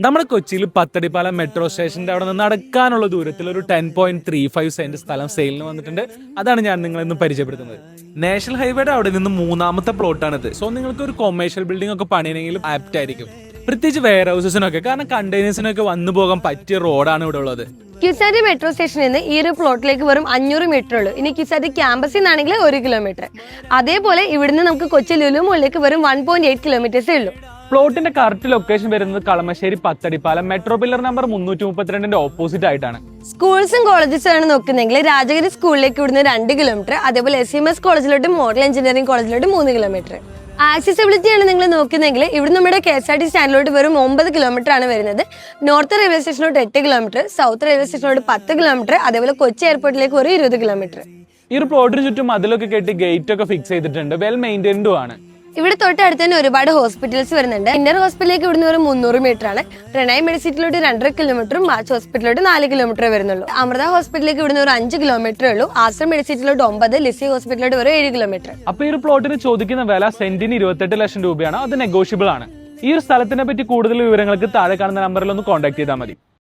നമ്മുടെ കൊച്ചിയിൽ പത്തടിപ്പാലം മെട്രോ സ്റ്റേഷന്റെ അവിടെ നിന്ന് നടക്കാനുള്ള ദൂരത്തിൽ ഒരു 10.35 സെന്റ് സ്ഥലം സെയിലിന് വന്നിട്ടുണ്ട്. അതാണ് ഞാൻ നിങ്ങളെ ഇന്ന് പരിചയപ്പെടുത്തുന്നത്. നാഷണൽ ഹൈവേയുടെ അവിടെ നിന്ന് മൂന്നാമത്തെ പ്ലോട്ടാണിത്. സോ നിങ്ങൾക്ക് ഒരു കൊമേഴ്ഷ്യൽ ബിൽഡിംഗ് ഒക്കെ പണിയണമെങ്കിൽ ആപ്റ്റ് ആയിരിക്കും, പ്രത്യേകിച്ച് വെയർ ഹൗസസിനൊക്കെ. കാരണം കണ്ടെയ്നേഴ്സിനൊക്കെ വന്നു പോകാൻ പറ്റിയ റോഡാണ് ഇവിടെ ഉള്ളത്. ക്യുസാറ്റ് മെട്രോ സ്റ്റേഷനിൽ നിന്ന് ഈ ഒരു പ്ലോട്ടിലേക്ക് വെറും 500 മീറ്റർ ഉള്ളൂ. ഇനി ക്യുസാറ്റ് ക്യാമ്പസിൽ നിന്നാണെങ്കിൽ 1 കിലോമീറ്റർ. അതേപോലെ ഇവിടുന്ന് നമുക്ക് കൊച്ചി ലുലു മോളിലേക്ക് വെറും 1.8 കിലോമീറ്റേഴ്സേ ഉള്ളൂ. പ്ലോട്ടിന്റെ കറക്റ്റ് ലൊക്കേഷൻ വരുന്നത് Kalamassery Pathadipalam metro pillar number 332ന്റെ ഓപ്പോസിറ്റ് ആയിട്ടാണ്. സ്കൂൾസും കോളേജസും ആണ് നോക്കുന്നെങ്കിൽ രാജഗിരി സ്കൂളിലേക്ക് ഇവിടുന്ന് 2 കിലോമീറ്റർ, അതേപോലെ SMS കോളേജിലോട്ട് മോഡൽ എഞ്ചിനീയറിംഗ് കോളേജിലോട്ട് 3 കിലോമീറ്റർ. ആക്സസിബിലിറ്റി ആണ് നിങ്ങൾ നോക്കുന്നെങ്കിൽ ഇവിടെ നമ്മുടെ KSRT സ്റ്റാൻഡിലോട്ട് വെറും 9 കിലോമീറ്റർ ആണ് വരുന്നത്. നോർത്ത് റെയിൽവേ സ്റ്റേഷനിലോട്ട് 8 കിലോമീറ്റർ, സൗത്ത് റെയിൽവേ സ്റ്റേഷനിലോട്ട് 10 കിലോമീറ്റർ, അതേപോലെ കൊച്ചി എയർപോർട്ടിലേക്ക് ഒരു 20 കിലോമീറ്റർ. ഈ ഒരു പ്ലോട്ടിന് ചുറ്റും അതിലൊക്കെ കെട്ടി ഗേറ്റ് ഒക്കെ ഫിക്സ് ചെയ്തിട്ടുണ്ട്. വെൽ മെയിൻറ്റൈൻഡും ആണ്. ഇവിടെ തൊട്ടടുത്ത് തന്നെ ഒരുപാട് ഹോസ്പിറ്റൽസ് വരുന്നുണ്ട്. ഇന്റർ ഹോസ്പിറ്റലിലേക്ക് ഇവിടുന്ന് ഒരു 300 മീറ്റർ ആണ്. പ്രണയ് മെഡിസിറ്റിലോട്ട് 2.5 കിലോമീറ്ററും മാച്ച് ഹോസ്പിറ്റലിലോട്ട് 4 കിലോമീറ്റർ വരുന്നുള്ളൂ. അമൃത ഹോസ്പിറ്റലിലേക്ക് ഇവിടുന്ന് ഒരു 5 കിലോമീറ്റർ ഉള്ളൂ. ആശ്രം മെഡിസിറ്റിലോട്ട് 9, ലിസി ഹോസ്പിറ്റലിലോട്ട് ഒരു 7 കിലോമീറ്റർ. അപ്പൊ ഈ ഒരു പ്ലോട്ടിന് ചോദിക്കുന്ന വില സെന്റിന് 28 ലക്ഷം രൂപയാണ്. അത് നെഗോഷ്യബിൾ ആണ്. ഈ ഒരു സ്ഥലത്തിനെ പറ്റി കൂടുതൽ വിവരങ്ങൾക്ക് താഴെ കാണുന്ന നമ്പറിൽ ഒന്ന് കോൺടാക്ട് ചെയ്താൽ മതി.